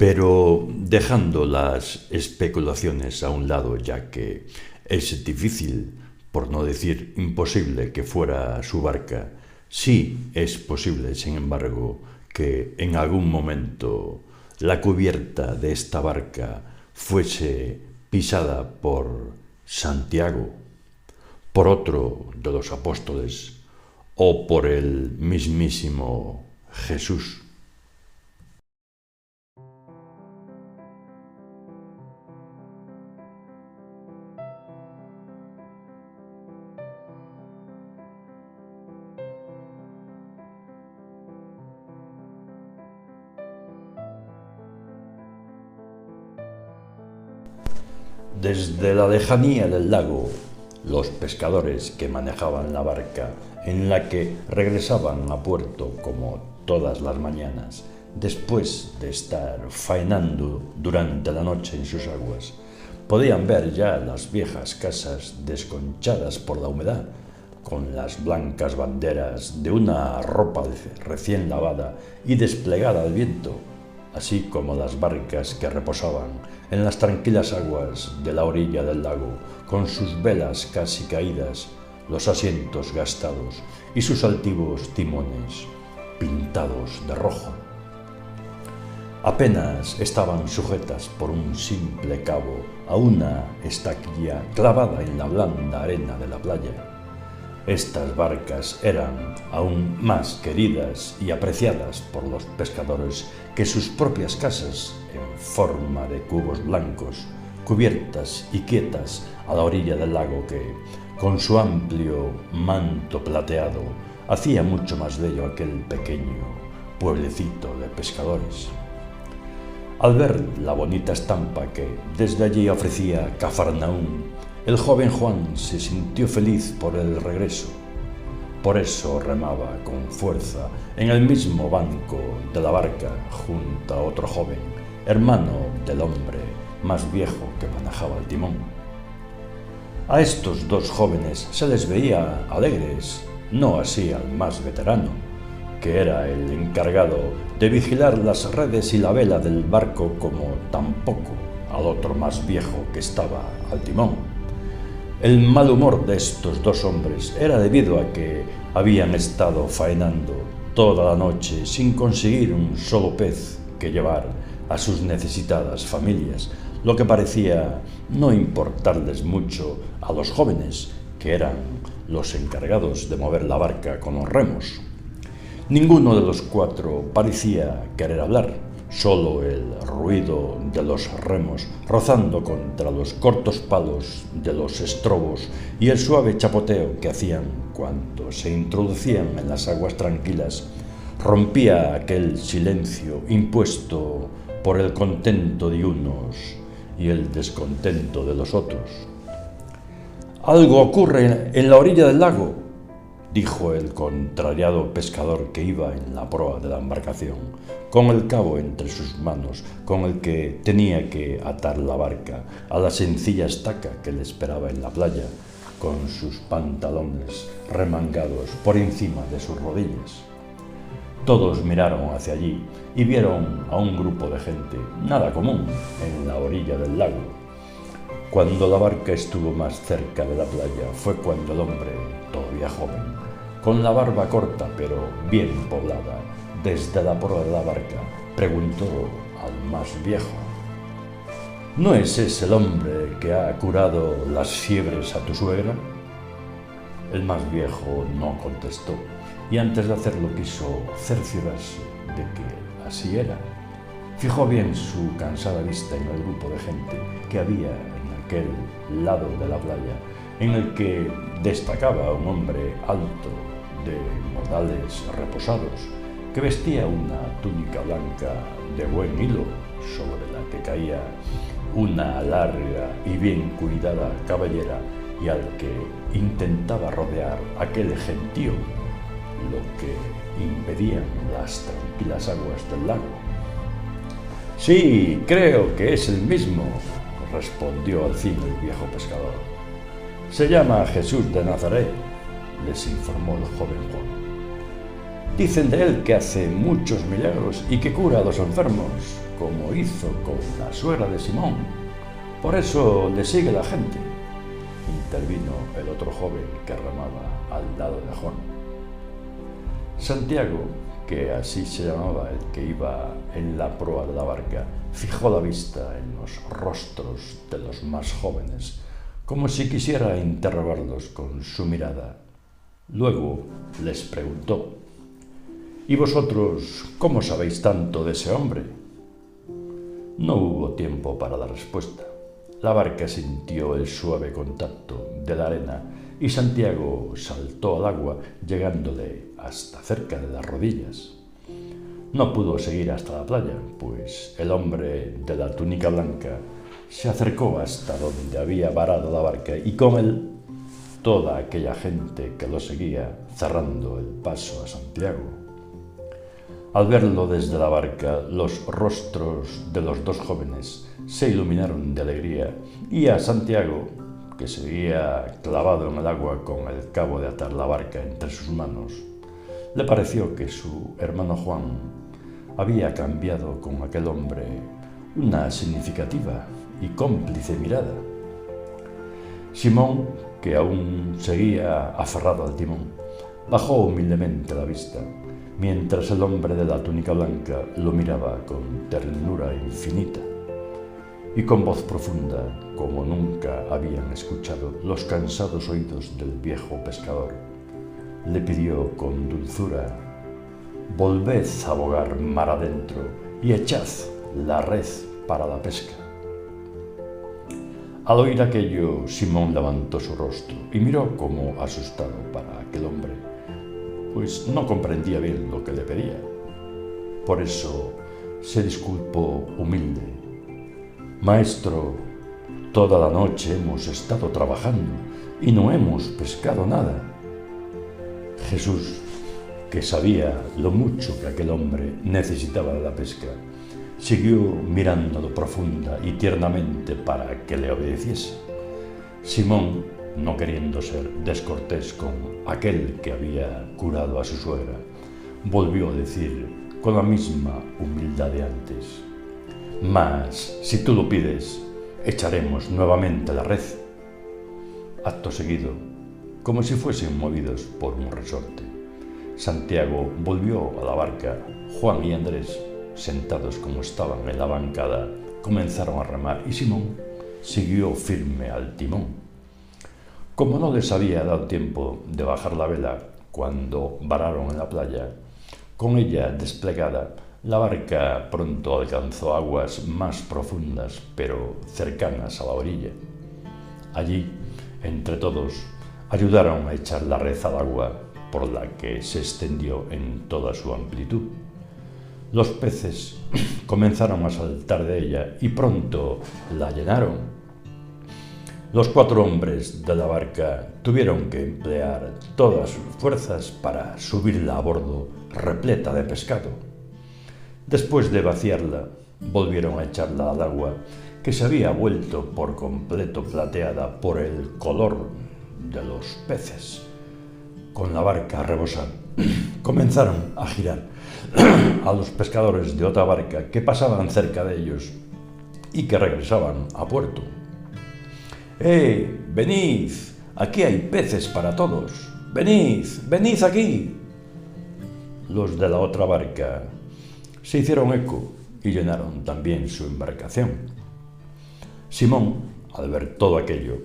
Pero dejando las especulaciones a un lado, ya que es difícil, por no decir imposible, que fuera su barca, sí es posible, sin embargo, que en algún momento la cubierta de esta barca fuese pisada por Santiago, por otro de los apóstoles o por el mismísimo Jesús. Desde la lejanía del lago, los pescadores que manejaban la barca en la que regresaban a puerto como todas las mañanas, después de estar faenando durante la noche en sus aguas, podían ver ya las viejas casas desconchadas por la humedad, con las blancas banderas de una ropa recién lavada y desplegada al viento, así como las barcas que reposaban en las tranquilas aguas de la orilla del lago, con sus velas casi caídas, los asientos gastados y sus altivos timones pintados de rojo. Apenas estaban sujetas por un simple cabo a una estaquilla clavada en la blanda arena de la playa. Estas barcas eran aún más queridas y apreciadas por los pescadores que sus propias casas, en forma de cubos blancos, cubiertas y quietas a la orilla del lago que, con su amplio manto plateado, hacía mucho más bello aquel pequeño pueblecito de pescadores. Al ver la bonita estampa que desde allí ofrecía Cafarnaúm, el joven Juan se sintió feliz por el regreso. Por eso remaba con fuerza en el mismo banco de la barca junto a otro joven, hermano del hombre más viejo que manejaba el timón. A estos dos jóvenes se les veía alegres, no así al más veterano, que era el encargado de vigilar las redes y la vela del barco, como tampoco al otro más viejo que estaba al timón. El mal humor de estos dos hombres era debido a que habían estado faenando toda la noche sin conseguir un solo pez que llevar a sus necesitadas familias, lo que parecía no importarles mucho a los jóvenes, que eran los encargados de mover la barca con los remos. Ninguno de los cuatro parecía querer hablar. Solo el ruido de los remos rozando contra los cortos palos de los estrobos y el suave chapoteo que hacían cuando se introducían en las aguas tranquilas rompía aquel silencio impuesto por el contento de unos y el descontento de los otros. «Algo ocurre en la orilla del lago», dijo el contrariado pescador que iba en la proa de la embarcación, con el cabo entre sus manos con el que tenía que atar la barca a la sencilla estaca que le esperaba en la playa, con sus pantalones remangados por encima de sus rodillas. Todos miraron hacia allí y vieron a un grupo de gente, nada común, en la orilla del lago. Cuando la barca estuvo más cerca de la playa fue cuando el hombre, todavía joven, con la barba corta pero bien poblada, desde la proa de la barca, preguntó al más viejo: «¿No es ese el hombre que ha curado las fiebres a tu suegra?». El más viejo no contestó, y antes de hacerlo quiso cerciorarse de que así era. Fijó bien su cansada vista en el grupo de gente que había en aquel lado de la playa, en el que destacaba un hombre alto, de modales reposados, que vestía una túnica blanca de buen hilo, sobre la que caía una larga y bien cuidada cabellera, y al que intentaba rodear aquel gentío, lo que impedían las tranquilas aguas del lago. «Sí, creo que es el mismo», respondió al fin el viejo pescador. «Se llama Jesús de Nazaret», les informó el joven Juan. «Dicen de él que hace muchos milagros y que cura a los enfermos», como hizo con la suegra de Simón. Por eso le sigue la gente, intervino el otro joven que remaba al lado de Juan. Santiago, que así se llamaba el que iba en la proa de la barca, fijó la vista en los rostros de los más jóvenes, como si quisiera interrogarlos con su mirada. Luego les preguntó: ¿Y vosotros cómo sabéis tanto de ese hombre? No hubo tiempo para la respuesta. La barca sintió el suave contacto de la arena y Santiago saltó al agua, llegándole hasta cerca de las rodillas. No pudo seguir hasta la playa, pues el hombre de la túnica blanca se acercó hasta donde había varado la barca y con él toda aquella gente que lo seguía, cerrando el paso a Santiago. Al verlo desde la barca, los rostros de los dos jóvenes se iluminaron de alegría y a Santiago, que seguía clavado en el agua con el cabo de atar la barca entre sus manos, le pareció que su hermano Juan había cambiado con aquel hombre una significativa y cómplice mirada. Simón, que aún seguía aferrado al timón, bajó humildemente la vista, mientras el hombre de la túnica blanca lo miraba con ternura infinita y con voz profunda, como nunca habían escuchado los cansados oídos del viejo pescador, le pidió con dulzura: «Volved a bogar mar adentro y echad la red para la pesca». Al oír aquello, Simón levantó su rostro y miró como asustado para aquel hombre, pues no comprendía bien lo que le pedía. Por eso se disculpó humilde: «Maestro, toda la noche hemos estado trabajando y no hemos pescado nada». Jesús, que sabía lo mucho que aquel hombre necesitaba de la pesca, siguió mirándolo profunda y tiernamente para que le obedeciese. Simón, no queriendo ser descortés con aquel que había curado a su suegra, volvió a decir con la misma humildad de antes: «Mas, si tú lo pides, echaremos nuevamente la red». Acto seguido, como si fuesen movidos por un resorte, Santiago volvió a la barca. Juan y Andrés, sentados como estaban en la bancada, comenzaron a remar y Simón siguió firme al timón. Como no les había dado tiempo de bajar la vela cuando vararon en la playa, con ella desplegada, la barca pronto alcanzó aguas más profundas, pero cercanas a la orilla. Allí, entre todos, ayudaron a echar la red al agua, por la que se extendió en toda su amplitud. Los peces comenzaron a saltar de ella y pronto la llenaron. Los 4 hombres de la barca tuvieron que emplear todas sus fuerzas para subirla a bordo repleta de pescado. Después de vaciarla, volvieron a echarla al agua, que se había vuelto por completo plateada por el color de los peces. Con la barca a rebosar, comenzaron a girar a los pescadores de otra barca que pasaban cerca de ellos y que regresaban a puerto. Venid, aquí hay peces para todos. Venid, venid aquí». Los de la otra barca se hicieron eco y llenaron también su embarcación. Simón, al ver todo aquello,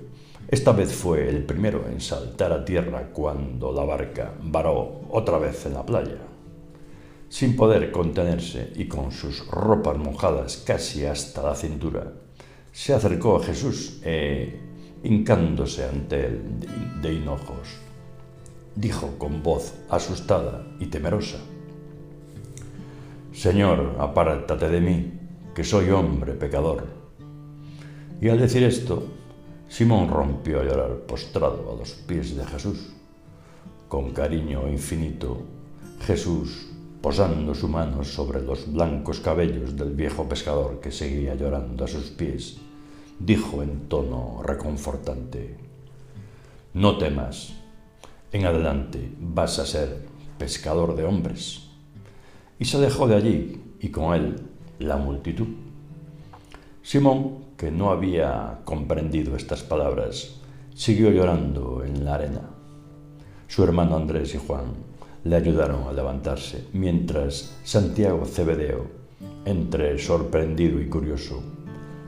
esta vez fue el primero en saltar a tierra cuando la barca varó otra vez en la playa. Sin poder contenerse y con sus ropas mojadas casi hasta la cintura, se acercó a Jesús e, hincándose ante él de hinojos, dijo con voz asustada y temerosa: «Señor, apártate de mí, que soy hombre pecador». Y al decir esto, Simón rompió a llorar postrado a los pies de Jesús. Con cariño infinito, Jesús, posando su mano sobre los blancos cabellos del viejo pescador que seguía llorando a sus pies, dijo en tono reconfortante: «No temas, en adelante vas a ser pescador de hombres». Y se alejó de allí, y con él la multitud. Simón, que no había comprendido estas palabras, siguió llorando en la arena. Su hermano Andrés y Juan le ayudaron a levantarse, mientras Santiago Zebedeo, entre sorprendido y curioso,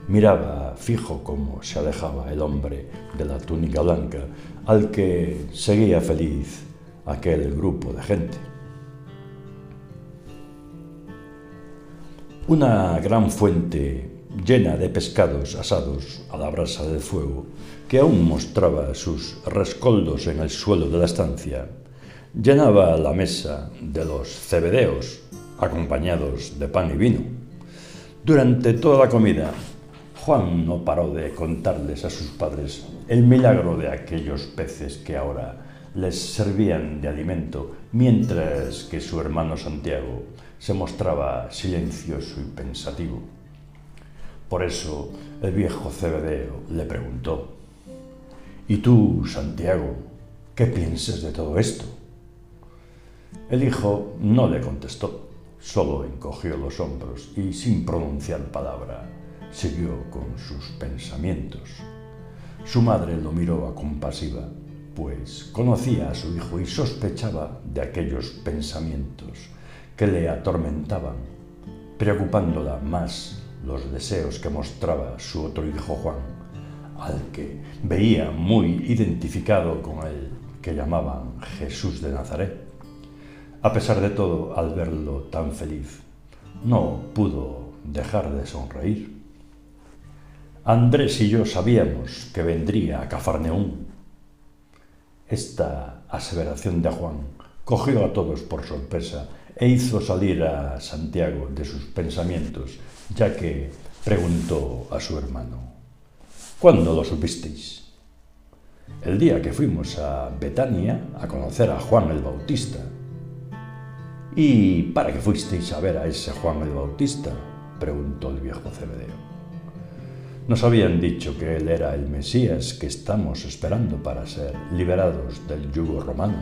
miraba fijo cómo se alejaba el hombre de la túnica blanca, al que seguía feliz aquel grupo de gente. Una gran fuente llena de pescados asados a la brasa del fuego, que aún mostraba sus rescoldos en el suelo de la estancia, llenaba la mesa de los zebedeos, acompañados de pan y vino. Durante toda la comida, Juan no paró de contarles a sus padres el milagro de aquellos peces que ahora les servían de alimento, mientras que su hermano Santiago se mostraba silencioso y pensativo. Por eso el viejo Zebedeo le preguntó: «¿Y tú, Santiago, qué piensas de todo esto?». El hijo no le contestó, solo encogió los hombros y, sin pronunciar palabra, siguió con sus pensamientos. Su madre lo miró compasiva, pues conocía a su hijo y sospechaba de aquellos pensamientos que le atormentaban, preocupándola más los deseos que mostraba su otro hijo Juan, al que veía muy identificado con el que llamaban Jesús de Nazaret. A pesar de todo, al verlo tan feliz, no pudo dejar de sonreír. Andrés y yo sabíamos que vendría a Cafarnaúm. Esta aseveración de Juan cogió a todos por sorpresa e hizo salir a Santiago de sus pensamientos, ya que preguntó a su hermano: «¿Cuándo lo supisteis?». «El día que fuimos a Betania a conocer a Juan el Bautista». «¿Y para qué fuisteis a ver a ese Juan el Bautista?», preguntó el viejo Zebedeo. «Nos habían dicho que él era el Mesías que estamos esperando para ser liberados del yugo romano».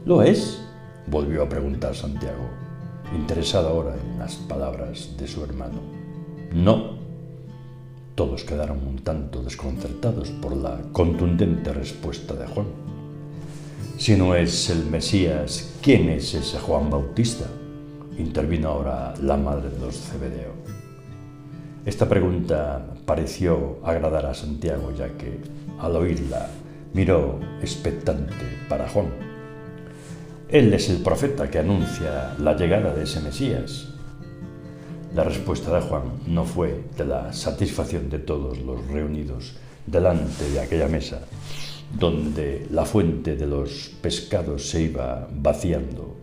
«¿Lo es?», volvió a preguntar Santiago, interesado ahora en las palabras de su hermano. «No». Todos quedaron un tanto desconcertados por la contundente respuesta de Juan. «Si no es el Mesías, ¿quién es ese Juan Bautista?», intervino ahora la madre de los Zebedeo. Esta pregunta pareció agradar a Santiago, ya que, al oírla, miró expectante para Juan. «Él es el profeta que anuncia la llegada de ese Mesías». La respuesta de Juan no fue de la satisfacción de todos los reunidos delante de aquella mesa, donde la fuente de los pescados se iba vaciando,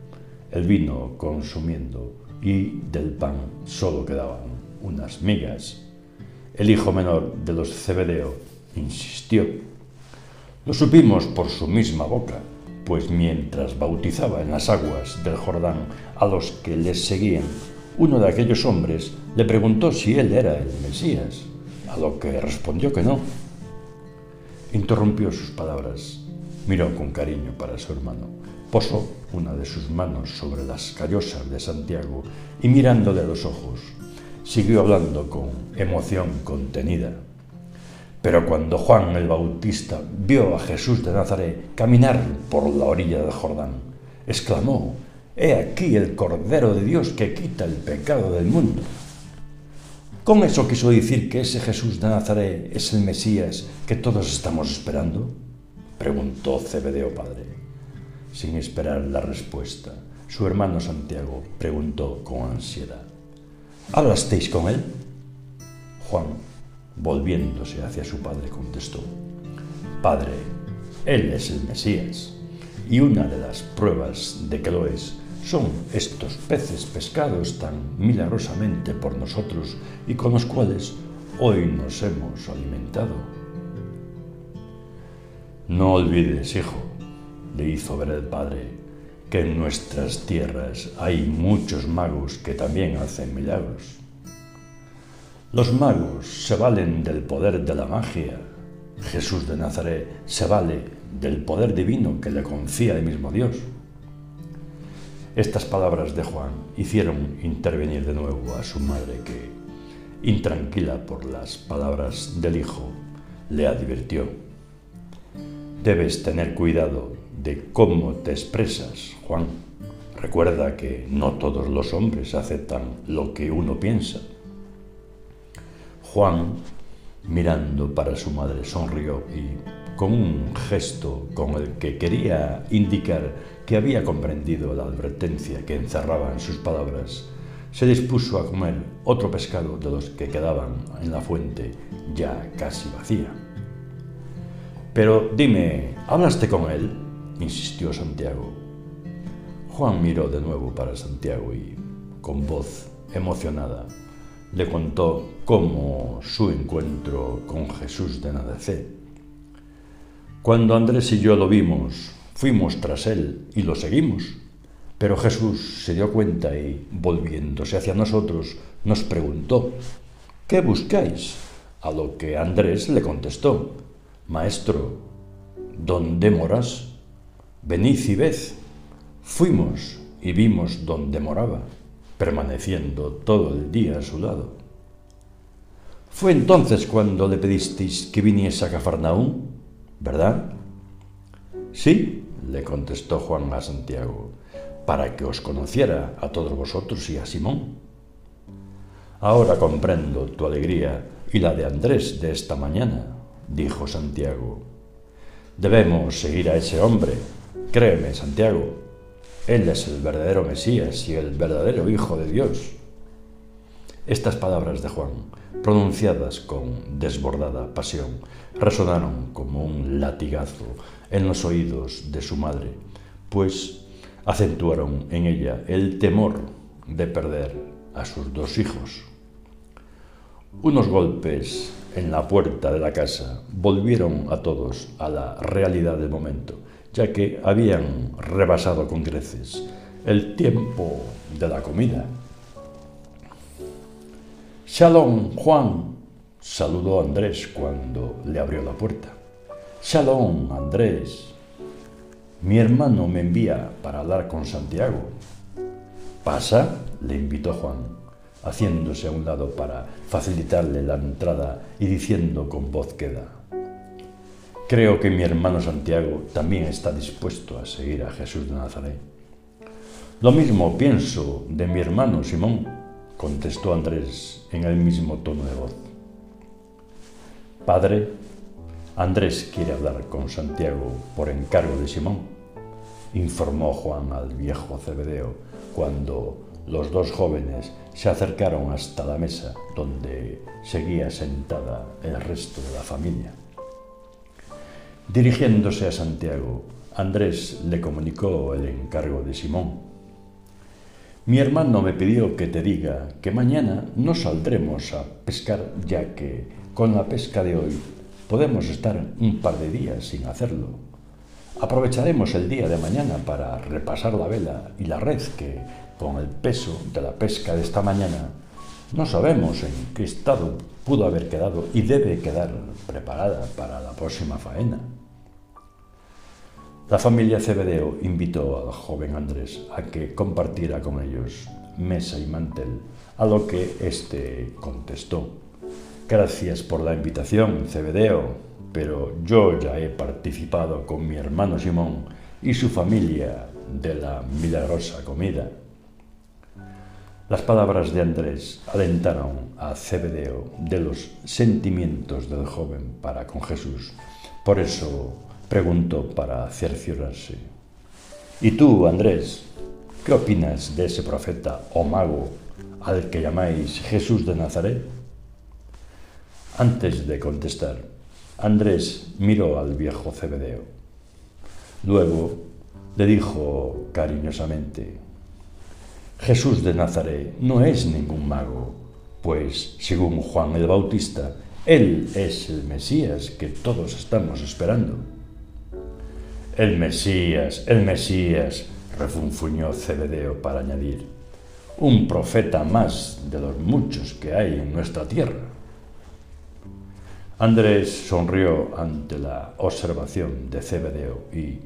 el vino consumiendo y del pan solo quedaban unas migas. El hijo menor de los Zebedeo insistió: «Lo supimos por su misma boca, pues mientras bautizaba en las aguas del Jordán a los que les seguían, uno de aquellos hombres le preguntó si él era el Mesías, a lo que respondió que no». Interrumpió sus palabras, miró con cariño para su hermano, posó una de sus manos sobre las callosas de Santiago y, mirándole a los ojos, siguió hablando con emoción contenida. «Pero cuando Juan el Bautista vio a Jesús de Nazaret caminar por la orilla del Jordán, exclamó: «He aquí el Cordero de Dios que quita el pecado del mundo». ¿Con eso quiso decir que ese Jesús de Nazaret es el Mesías que todos estamos esperando?, preguntó Zebedeo padre. Sin esperar la respuesta, su hermano Santiago preguntó con ansiedad: «¿Hablasteis con él?». Juan, volviéndose hacia su padre, contestó: «Padre, él es el Mesías, y una de las pruebas de que lo es son estos peces pescados tan milagrosamente por nosotros y con los cuales hoy nos hemos alimentado». «No olvides, hijo», le hizo ver el padre, «que en nuestras tierras hay muchos magos que también hacen milagros. Los magos se valen del poder de la magia. Jesús de Nazaret se vale del poder divino que le confía el mismo Dios. Estas palabras de Juan hicieron intervenir de nuevo a su madre que, intranquila por las palabras del hijo, le advirtió: «Debes tener cuidado de cómo te expresas, Juan. Recuerda que no todos los hombres aceptan lo que uno piensa». Juan, mirando para su madre, sonrió y, con un gesto con el que quería indicar que había comprendido la advertencia que encerraban sus palabras, se dispuso a comer otro pescado de los que quedaban en la fuente ya casi vacía. «Pero dime, ¿hablaste con él?», insistió Santiago. Juan miró de nuevo para Santiago y, con voz emocionada, le contó cómo su encuentro con Jesús de Nazaret. «Cuando Andrés y yo lo vimos, fuimos tras él y lo seguimos. Pero Jesús se dio cuenta y, volviéndose hacia nosotros, nos preguntó: ¿qué buscáis?». A lo que Andrés le contestó: «Maestro, ¿dónde moras? Venid y ved». Fuimos y vimos dónde moraba, permaneciendo todo el día a su lado. «Fue entonces cuando le pedisteis que viniese a Cafarnaúm, ¿verdad?». «Sí», le contestó Juan a Santiago, «para que os conociera a todos vosotros y a Simón». «Ahora comprendo tu alegría y la de Andrés de esta mañana», dijo Santiago. «Debemos seguir a ese hombre. Créeme, Santiago, él es el verdadero Mesías y el verdadero Hijo de Dios». Estas palabras de Juan, pronunciadas con desbordada pasión, resonaron como un latigazo en los oídos de su madre, pues acentuaron en ella el temor de perder a sus dos hijos. Unos golpes en la puerta de la casa volvieron a todos a la realidad del momento, ya que habían rebasado con creces el tiempo de la comida. «Shalom, Juan», saludó Andrés cuando le abrió la puerta. «Shalom, Andrés. Mi hermano me envía para hablar con Santiago». «Pasa», le invitó Juan, haciéndose a un lado para facilitarle la entrada y diciendo con voz queda: «Creo que mi hermano Santiago también está dispuesto a seguir a Jesús de Nazaret». «Lo mismo pienso de mi hermano Simón», contestó Andrés en el mismo tono de voz. «Padre, Andrés quiere hablar con Santiago por encargo de Simón», informó Juan al viejo Zebedeo cuando los dos jóvenes se acercaron hasta la mesa donde seguía sentada el resto de la familia. Dirigiéndose a Santiago, Andrés le comunicó el encargo de Simón. «Mi hermano me pidió que te diga que mañana no saldremos a pescar, ya que con la pesca de hoy podemos estar un par de días sin hacerlo. Aprovecharemos el día de mañana para repasar la vela y la red que, con el peso de la pesca de esta mañana, no sabemos en qué estado pudo haber quedado y debe quedar preparada para la próxima faena». La familia Zebedeo invitó al joven Andrés a que compartiera con ellos mesa y mantel, a lo que éste contestó: «Gracias por la invitación, Zebedeo, pero yo ya he participado con mi hermano Simón y su familia de la milagrosa comida». Las palabras de Andrés alentaron a Zebedeo de los sentimientos del joven para con Jesús. Por eso preguntó para cerciorarse: «¿Y tú, Andrés, qué opinas de ese profeta o mago al que llamáis Jesús de Nazaret?». Antes de contestar, Andrés miró al viejo Zebedeo. Luego le dijo cariñosamente: «Jesús de Nazaret no es ningún mago, pues, según Juan el Bautista, él es el Mesías que todos estamos esperando». «El Mesías, refunfuñó Zebedeo para añadir: «un profeta más de los muchos que hay en nuestra tierra». Andrés sonrió ante la observación de Zebedeo y,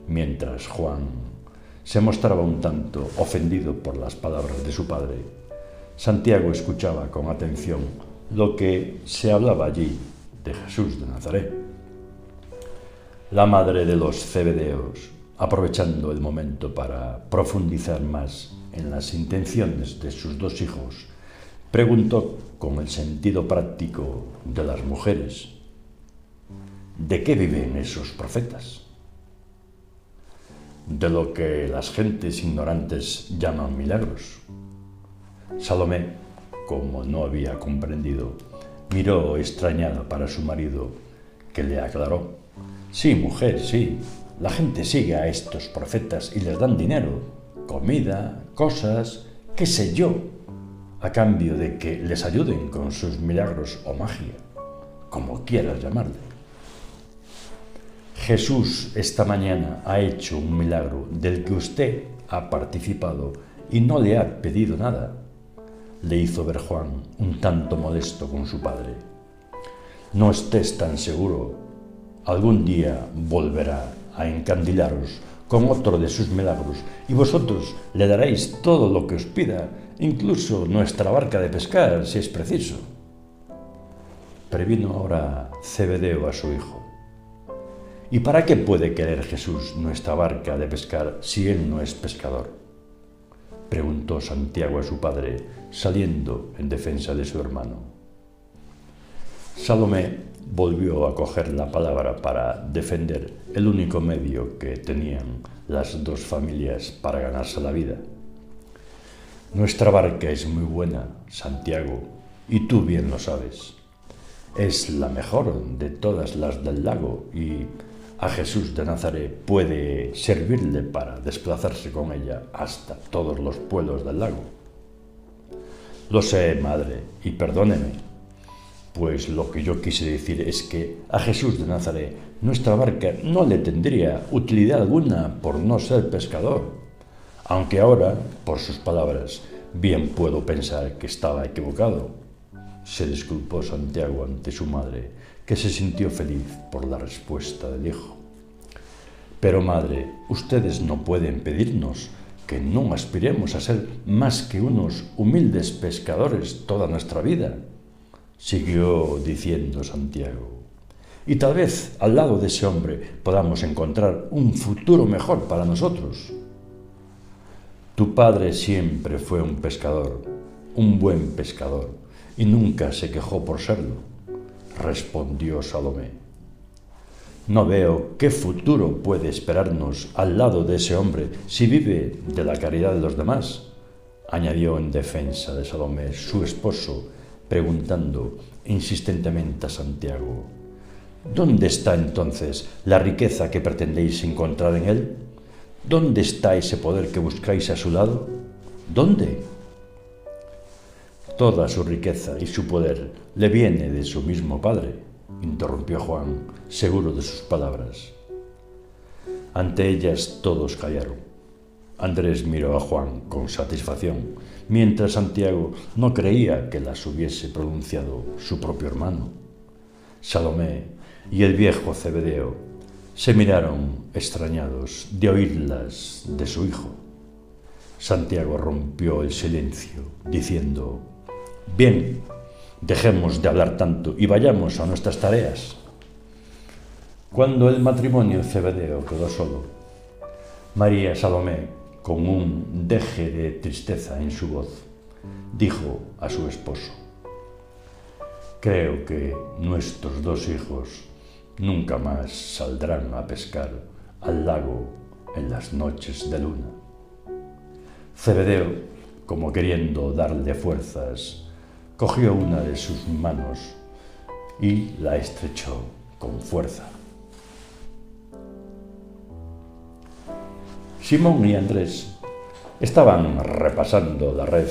mientras Juan se mostraba un tanto ofendido por las palabras de su padre. Santiago escuchaba con atención lo que se hablaba allí de Jesús de Nazaret. La madre de los Zebedeos, aprovechando el momento para profundizar más en las intenciones de sus dos hijos, preguntó con el sentido práctico de las mujeres: ¿de qué viven esos profetas? De lo que las gentes ignorantes llaman milagros. Salomé, como no había comprendido, miró extrañada para su marido, que le aclaró: sí, mujer, sí, la gente sigue a estos profetas y les dan dinero, comida, cosas, qué sé yo, a cambio de que les ayuden con sus milagros o magia, como quieras llamarle. Jesús esta mañana ha hecho un milagro del que usted ha participado y no le ha pedido nada, le hizo ver Juan, un tanto molesto con su padre. No estés tan seguro, algún día volverá a encandilaros con otro de sus milagros y vosotros le daréis todo lo que os pida, incluso nuestra barca de pescar, si es preciso. Previno ahora Zebedeo a su hijo: ¿y para qué puede querer Jesús nuestra barca de pescar si él no es pescador?, preguntó Santiago a su padre, saliendo en defensa de su hermano. Salomé volvió a coger la palabra para defender el único medio que tenían las dos familias para ganarse la vida. Nuestra barca es muy buena, Santiago, y tú bien lo sabes. Es la mejor de todas las del lago y a Jesús de Nazaret puede servirle para desplazarse con ella hasta todos los pueblos del lago. Lo sé, madre, y perdóneme, pues lo que yo quise decir es que a Jesús de Nazaret nuestra barca no le tendría utilidad alguna por no ser pescador, aunque ahora, por sus palabras, bien puedo pensar que estaba equivocado. Se disculpó Santiago ante su madre, que se sintió feliz por la respuesta del hijo. Pero madre, ustedes no pueden pedirnos que no aspiremos a ser más que unos humildes pescadores toda nuestra vida, siguió diciendo Santiago. Y tal vez al lado de ese hombre podamos encontrar un futuro mejor para nosotros. Tu padre siempre fue un pescador, un buen pescador, y nunca se quejó por serlo, respondió Salomé. No veo qué futuro puede esperarnos al lado de ese hombre si vive de la caridad de los demás, añadió en defensa de Salomé su esposo, preguntando insistentemente a Santiago: ¿dónde está entonces la riqueza que pretendéis encontrar en él? ¿Dónde está ese poder que buscáis a su lado? ¿Dónde? Toda su riqueza y su poder le viene de su mismo padre, interrumpió Juan, seguro de sus palabras. Ante ellas todos callaron. Andrés miró a Juan con satisfacción, mientras Santiago no creía que las hubiese pronunciado su propio hermano. Salomé y el viejo Zebedeo se miraron extrañados de oírlas de su hijo. Santiago rompió el silencio, diciendo: «Bien, dejemos de hablar tanto y vayamos a nuestras tareas». Cuando el matrimonio Zebedeo quedó solo, María Salomé, con un deje de tristeza en su voz, dijo a su esposo: «Creo que nuestros dos hijos nunca más saldrán a pescar al lago en las noches de luna». Zebedeo, como queriendo darle fuerzas, cogió una de sus manos y la estrechó con fuerza. Simón y Andrés estaban repasando la red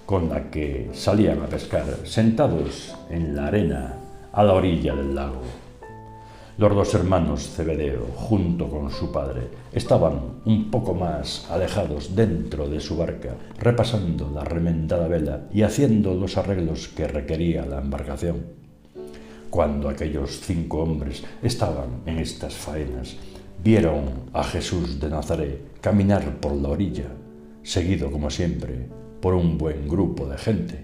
con la que salían a pescar, sentados en la arena a la orilla del lago. Los dos hermanos Zebedeo, junto con su padre, estaban un poco más alejados dentro de su barca, repasando la remendada vela y haciendo los arreglos que requería la embarcación. Cuando aquellos 5 hombres estaban en estas faenas, vieron a Jesús de Nazaret caminar por la orilla, seguido como siempre por un buen grupo de gente.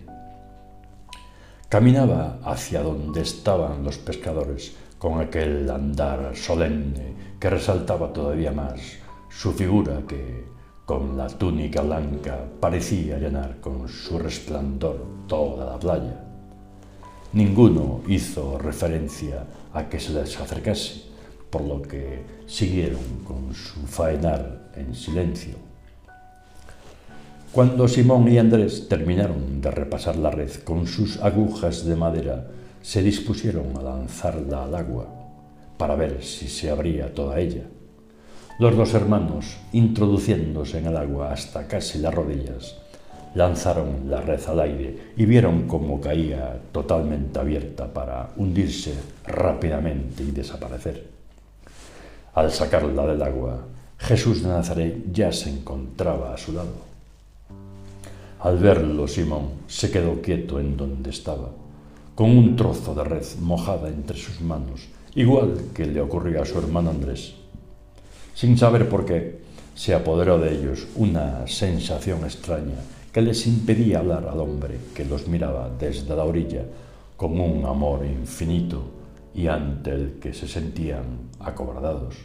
Caminaba hacia donde estaban los pescadores con aquel andar solemne que resaltaba todavía más su figura que, con la túnica blanca, parecía llenar con su resplandor toda la playa. Ninguno hizo referencia a que se les acercase, por lo que siguieron con su faenar en silencio. Cuando Simón y Andrés terminaron de repasar la red con sus agujas de madera, se dispusieron a lanzarla al agua para ver si se abría toda ella. Los dos hermanos, introduciéndose en el agua hasta casi las rodillas, lanzaron la red al aire y vieron cómo caía totalmente abierta para hundirse rápidamente y desaparecer. Al sacarla del agua, Jesús de Nazaret ya se encontraba a su lado. Al verlo, Simón se quedó quieto en donde estaba, con un trozo de red mojada entre sus manos, igual que le ocurrió a su hermano Andrés. Sin saber por qué, se apoderó de ellos una sensación extraña que les impedía hablar al hombre que los miraba desde la orilla con un amor infinito y ante el que se sentían acobardados.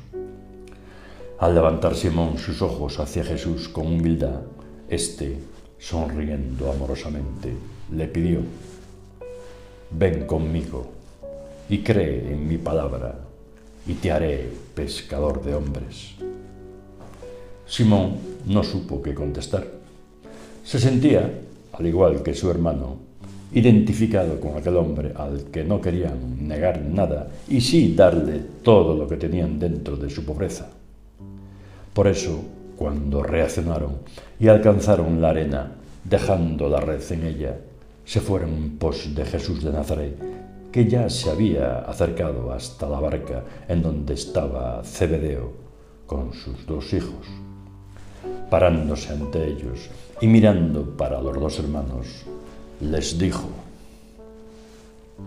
Al levantar Simón sus ojos hacia Jesús con humildad, éste, sonriendo amorosamente, le pidió: «Ven conmigo y cree en mi palabra, y te haré pescador de hombres». Simón no supo qué contestar. Se sentía, al igual que su hermano, identificado con aquel hombre al que no querían negar nada y sí darle todo lo que tenían dentro de su pobreza. Por eso, cuando reaccionaron y alcanzaron la arena, dejando la red en ella, se fueron en pos de Jesús de Nazaret, que ya se había acercado hasta la barca en donde estaba Zebedeo con sus dos hijos. Parándose ante ellos y mirando para los dos hermanos, les dijo: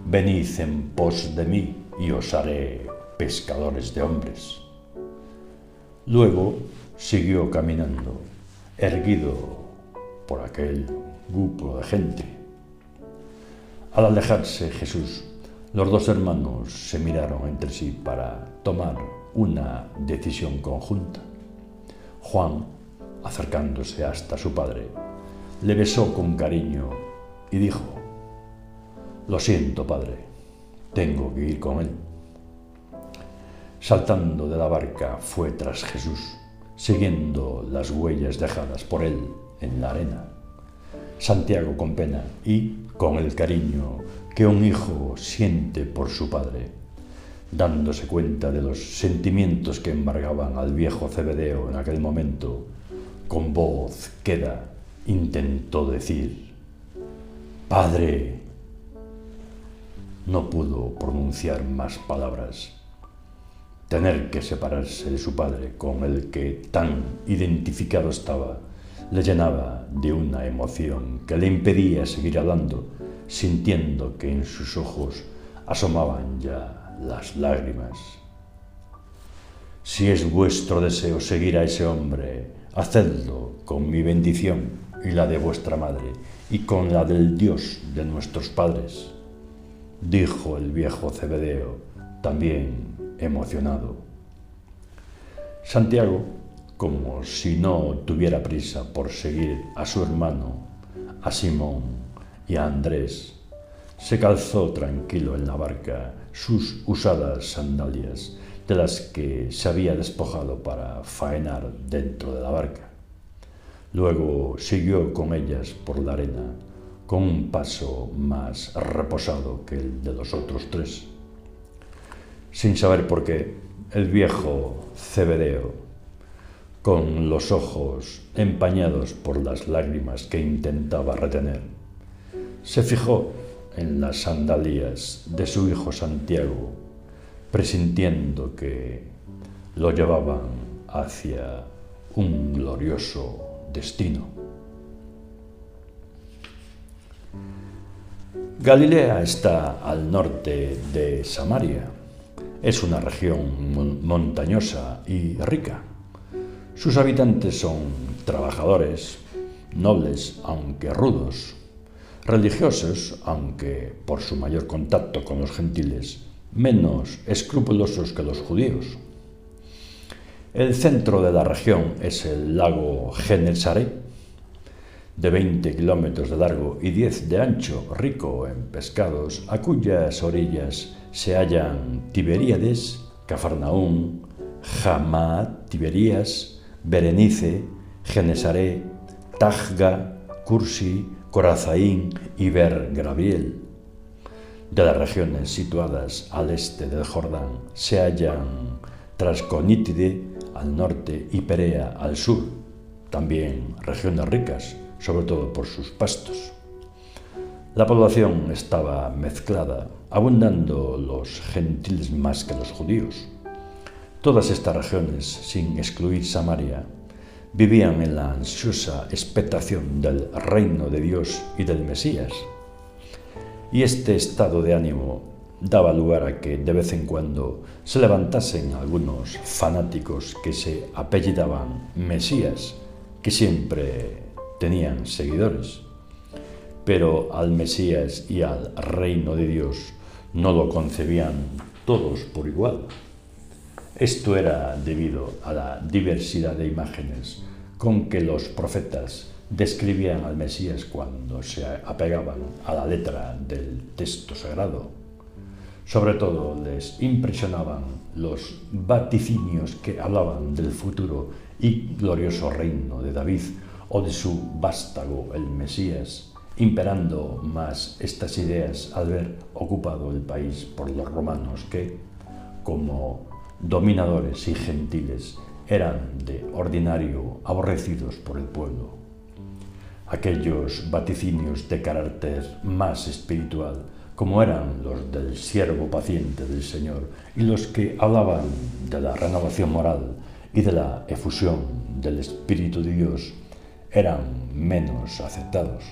«Venid en pos de mí y os haré pescadores de hombres». Luego siguió caminando, erguido por aquel grupo de gente. Al alejarse Jesús, los dos hermanos se miraron entre sí para tomar una decisión conjunta. Juan, acercándose hasta su padre, le besó con cariño y dijo: «Lo siento, padre, tengo que ir con él». Saltando de la barca fue tras Jesús, siguiendo las huellas dejadas por él en la arena. Santiago, con pena y con el cariño que un hijo siente por su padre, dándose cuenta de los sentimientos que embargaban al viejo Zebedeo en aquel momento, con voz queda intentó decir: «Padre». No pudo pronunciar más palabras. Tener que separarse de su padre, con el que tan identificado estaba, le llenaba de una emoción que le impedía seguir hablando, sintiendo que en sus ojos asomaban ya las lágrimas. «Si es vuestro deseo seguir a ese hombre, hacedlo con mi bendición y la de vuestra madre y con la del Dios de nuestros padres», dijo el viejo Zebedeo, también emocionado. Santiago, como si no tuviera prisa por seguir a su hermano, a Simón y a Andrés, se calzó tranquilo en la barca sus usadas sandalias, de las que se había despojado para faenar dentro de la barca. Luego siguió con ellas por la arena, con un paso más reposado que el de los otros tres. Sin saber por qué, el viejo Zebedeo, con los ojos empañados por las lágrimas que intentaba retener, se fijó en las sandalias de su hijo Santiago, presintiendo que lo llevaban hacia un glorioso destino. Galilea está al norte de Samaria. es una región montañosa y rica. Sus habitantes son trabajadores, nobles, aunque rudos, religiosos, aunque por su mayor contacto con los gentiles, menos escrupulosos que los judíos. El centro de la región es el lago Genesaret, de 20 kilómetros de largo y 10 de ancho, rico en pescados, a cuyas orillas se hallan Tiberíades, Cafarnaúm, Hamat, Tiberías, Berenice, Genesaret, Tajga, Cursi, Corazaín y Ber Grabiel. De las regiones situadas al este del Jordán se hallan Trasconítide al norte y Perea al sur, también regiones ricas, sobre todo por sus pastos. La población estaba mezclada, abundando los gentiles más que los judíos. Todas estas regiones, sin excluir Samaria, vivían en la ansiosa expectación del reino de Dios y del Mesías. Y este estado de ánimo daba lugar a que de vez en cuando se levantasen algunos fanáticos que se apellidaban Mesías, que siempre tenían seguidores. Pero al Mesías y al reino de Dios no lo concebían todos por igual. Esto era debido a la diversidad de imágenes con que los profetas describían al Mesías cuando se apegaban a la letra del texto sagrado. Sobre todo les impresionaban los vaticinios que hablaban del futuro y glorioso reino de David o de su vástago el Mesías, imperando más estas ideas al ver ocupado el país por los romanos que, como dominadores y gentiles, eran de ordinario aborrecidos por el pueblo. Aquellos vaticinios de carácter más espiritual, como eran los del siervo paciente del Señor y los que hablaban de la renovación moral y de la efusión del Espíritu de Dios, eran menos aceptados.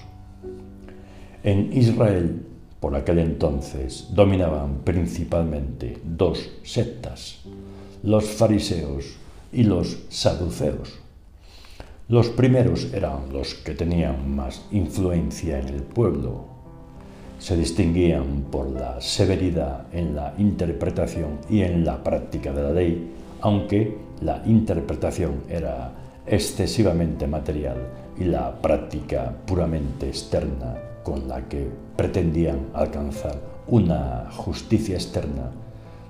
En Israel, por aquel entonces, dominaban principalmente dos sectas, los fariseos y los saduceos. Los primeros eran los que tenían más influencia en el pueblo. Se distinguían por la severidad en la interpretación y en la práctica de la ley, aunque la interpretación era excesivamente material y la práctica puramente externa, con la que pretendían alcanzar una justicia externa,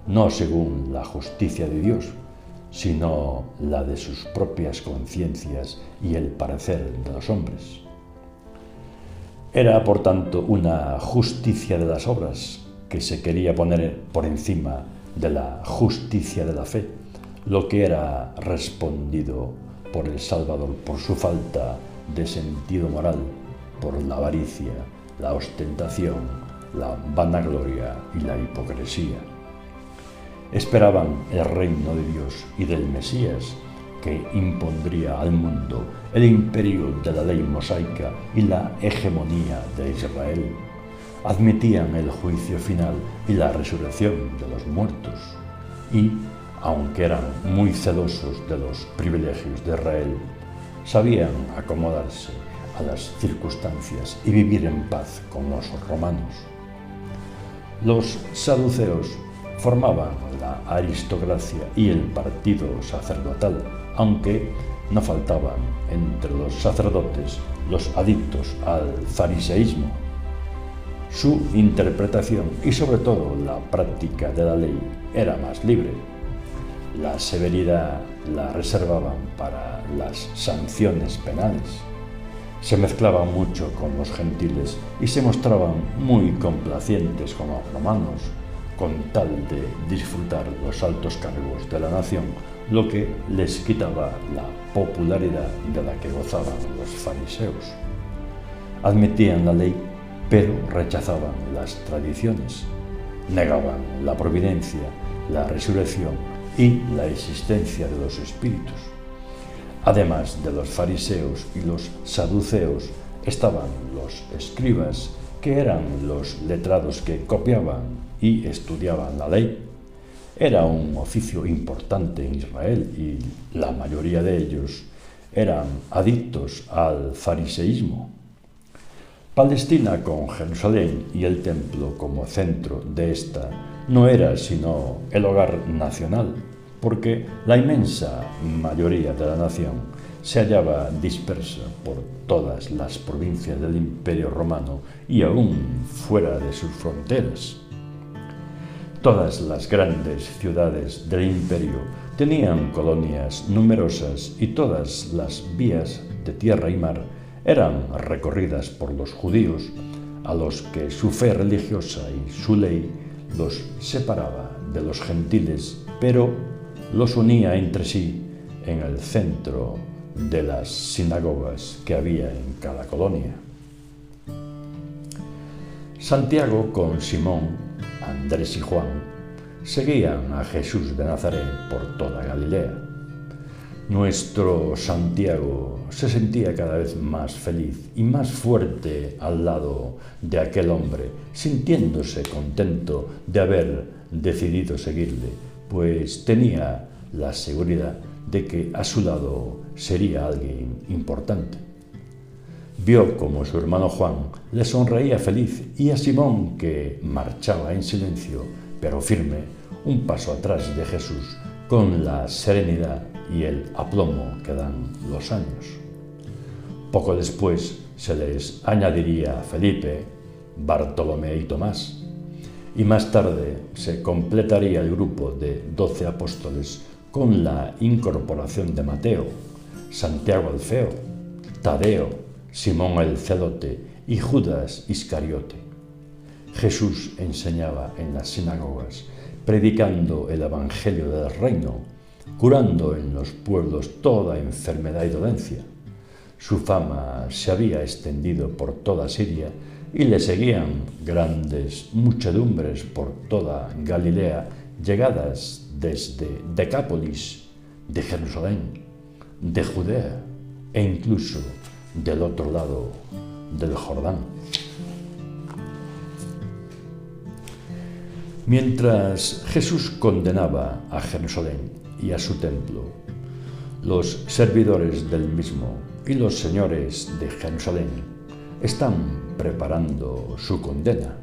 no según la justicia de Dios, sino la de sus propias conciencias y el parecer de los hombres. Era, por tanto, una justicia de las obras que se quería poner por encima de la justicia de la fe, lo que era respondido por el Salvador por su falta de sentido moral, por la avaricia, la ostentación, la vanagloria y la hipocresía. Esperaban el reino de Dios y del Mesías, que impondría al mundo el imperio de la ley mosaica y la hegemonía de Israel. Admitían el juicio final y la resurrección de los muertos. Y, aunque eran muy celosos de los privilegios de Israel, sabían acomodarse a las circunstancias y vivir en paz con los romanos. Los saduceos formaban la aristocracia y el partido sacerdotal, aunque no faltaban entre los sacerdotes los adictos al fariseísmo. Su interpretación y sobre todo la práctica de la ley era más libre. La severidad la reservaban para las sanciones penales. Se mezclaban mucho con los gentiles y se mostraban muy complacientes con los romanos, con tal de disfrutar los altos cargos de la nación, lo que les quitaba la popularidad de la que gozaban los fariseos. Admitían la ley, pero rechazaban las tradiciones, negaban la providencia, la resurrección y la existencia de los espíritus. Además de los fariseos y los saduceos, estaban los escribas, que eran los letrados que copiaban y estudiaban la ley. Era un oficio importante en Israel y la mayoría de ellos eran adictos al fariseísmo. Palestina, con Jerusalén y el templo como centro de esta, no era sino el hogar nacional, porque la inmensa mayoría de la nación se hallaba dispersa por todas las provincias del Imperio Romano y aún fuera de sus fronteras. Todas las grandes ciudades del imperio tenían colonias numerosas y todas las vías de tierra y mar eran recorridas por los judíos, a los que su fe religiosa y su ley los separaba de los gentiles, pero los unía entre sí en el centro de las sinagogas que había en cada colonia. Santiago con Simón, Andrés y Juan seguían a Jesús de Nazaret por toda Galilea. Nuestro Santiago se sentía cada vez más feliz y más fuerte al lado de aquel hombre, sintiéndose contento de haber decidido seguirle, pues tenía la seguridad de que a su lado sería alguien importante. Vio como su hermano Juan le sonreía feliz y a Simón, que marchaba en silencio pero firme, un paso atrás de Jesús, con la serenidad y el aplomo que dan los años. Poco después se les añadiría Felipe, Bartolomé y Tomás, y más tarde se completaría el grupo de 12 apóstoles con la incorporación de Mateo, Santiago el Feo, Tadeo, Simón el Celote y Judas Iscariote. Jesús enseñaba en las sinagogas, predicando el evangelio del reino, curando en los pueblos toda enfermedad y dolencia. Su fama se había extendido por toda Siria y le seguían grandes muchedumbres por toda Galilea, llegadas desde Decápolis, de Jerusalén, de Judea e incluso del otro lado del Jordán. Mientras Jesús condenaba a Jerusalén y a su templo, los servidores del mismo y los señores de Jerusalén están preparando su condena.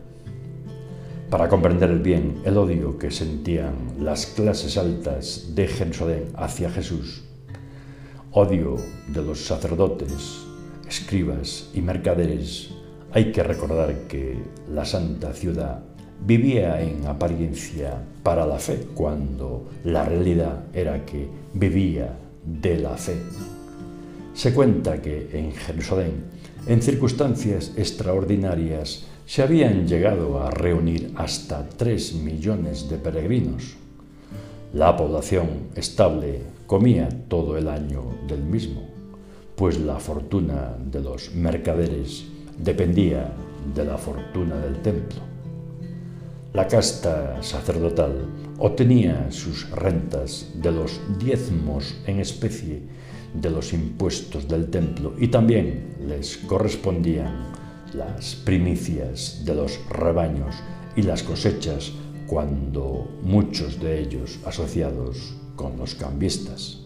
Para comprender bien el odio que sentían las clases altas de Jerusalén hacia Jesús, odio de los sacerdotes, escribas y mercaderes, hay que recordar que la santa ciudad vivía en apariencia para la fe, cuando la realidad era que vivía de la fe. Se cuenta que en Jerusalén, en circunstancias extraordinarias, se habían llegado a reunir hasta 3 millones de peregrinos. La población estable comía todo el año del mismo, pues la fortuna de los mercaderes dependía de la fortuna del templo. La casta sacerdotal obtenía sus rentas de los diezmos en especie de los impuestos del templo y también les correspondían las primicias de los rebaños y las cosechas, cuando muchos de ellos asociados con los cambistas.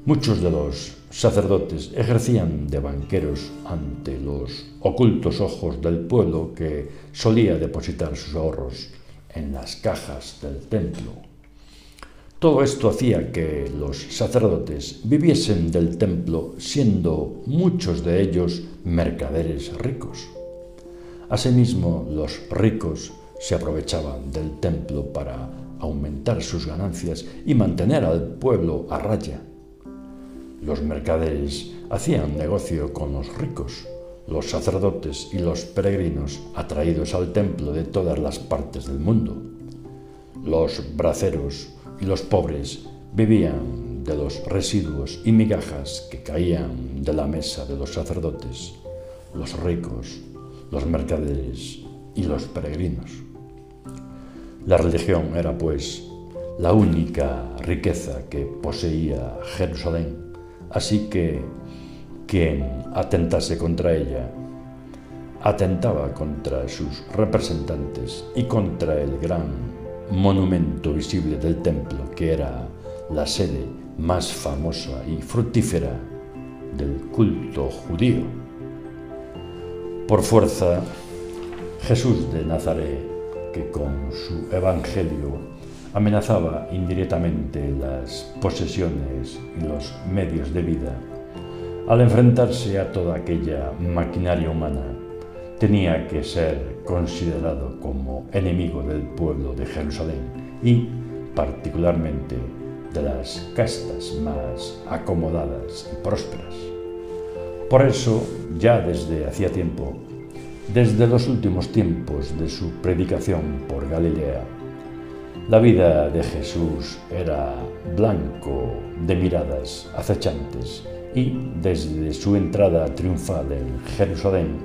Muchos de los sacerdotes ejercían de banqueros ante los ocultos ojos del pueblo, que solía depositar sus ahorros en las cajas del templo. Todo esto hacía que los sacerdotes viviesen del templo, siendo muchos de ellos mercaderes ricos. Asimismo, los ricos se aprovechaban del templo para aumentar sus ganancias y mantener al pueblo a raya. Los mercaderes hacían negocio con los ricos, los sacerdotes y los peregrinos atraídos al templo de todas las partes del mundo. Los braceros y los pobres vivían de los residuos y migajas que caían de la mesa de los sacerdotes, los ricos, los mercaderes y los peregrinos. La religión era, pues, la única riqueza que poseía Jerusalén, así que quien atentase contra ella atentaba contra sus representantes y contra el gran monumento visible del templo, que era la sede más famosa y fructífera del culto judío. Por fuerza, Jesús de Nazaret, que con su evangelio amenazaba indirectamente las posesiones y los medios de vida, al enfrentarse a toda aquella maquinaria humana, tenía que ser considerado como enemigo del pueblo de Jerusalén y, particularmente, de las castas más acomodadas y prósperas. Por eso, ya desde hacía tiempo, desde los últimos tiempos de su predicación por Galilea, la vida de Jesús era blanco de miradas acechantes y desde su entrada triunfal en Jerusalén,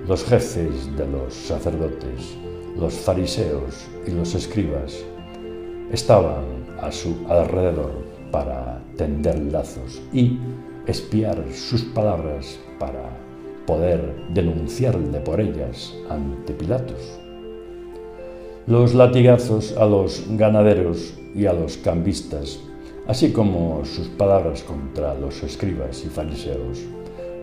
los jefes de los sacerdotes, los fariseos y los escribas estaban a su alrededor para tender lazos y espiar sus palabras para poder denunciarle por ellas ante Pilatos. Los latigazos a los ganaderos y a los cambistas, así como sus palabras contra los escribas y fariseos,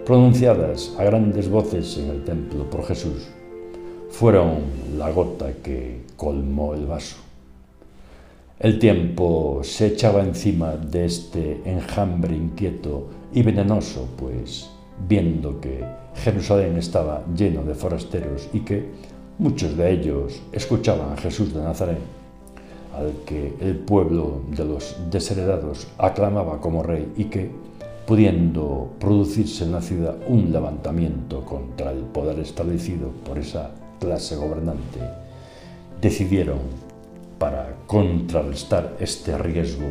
pronunciadas a grandes voces en el templo por Jesús, fueron la gota que colmó el vaso. El tiempo se echaba encima de este enjambre inquieto y venenoso, pues, viendo que Jerusalén estaba lleno de forasteros y que muchos de ellos escuchaban a Jesús de Nazaret, al que el pueblo de los desheredados aclamaba como rey y que, pudiendo producirse en la ciudad un levantamiento contra el poder establecido por esa clase gobernante, decidieron, para contrarrestar este riesgo,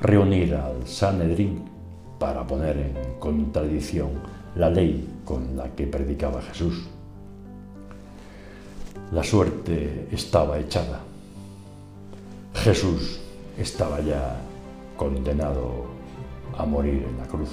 reunir al Sanedrín para poner en contradicción la ley con la que predicaba Jesús. La suerte estaba echada. Jesús estaba ya condenado a morir en la cruz.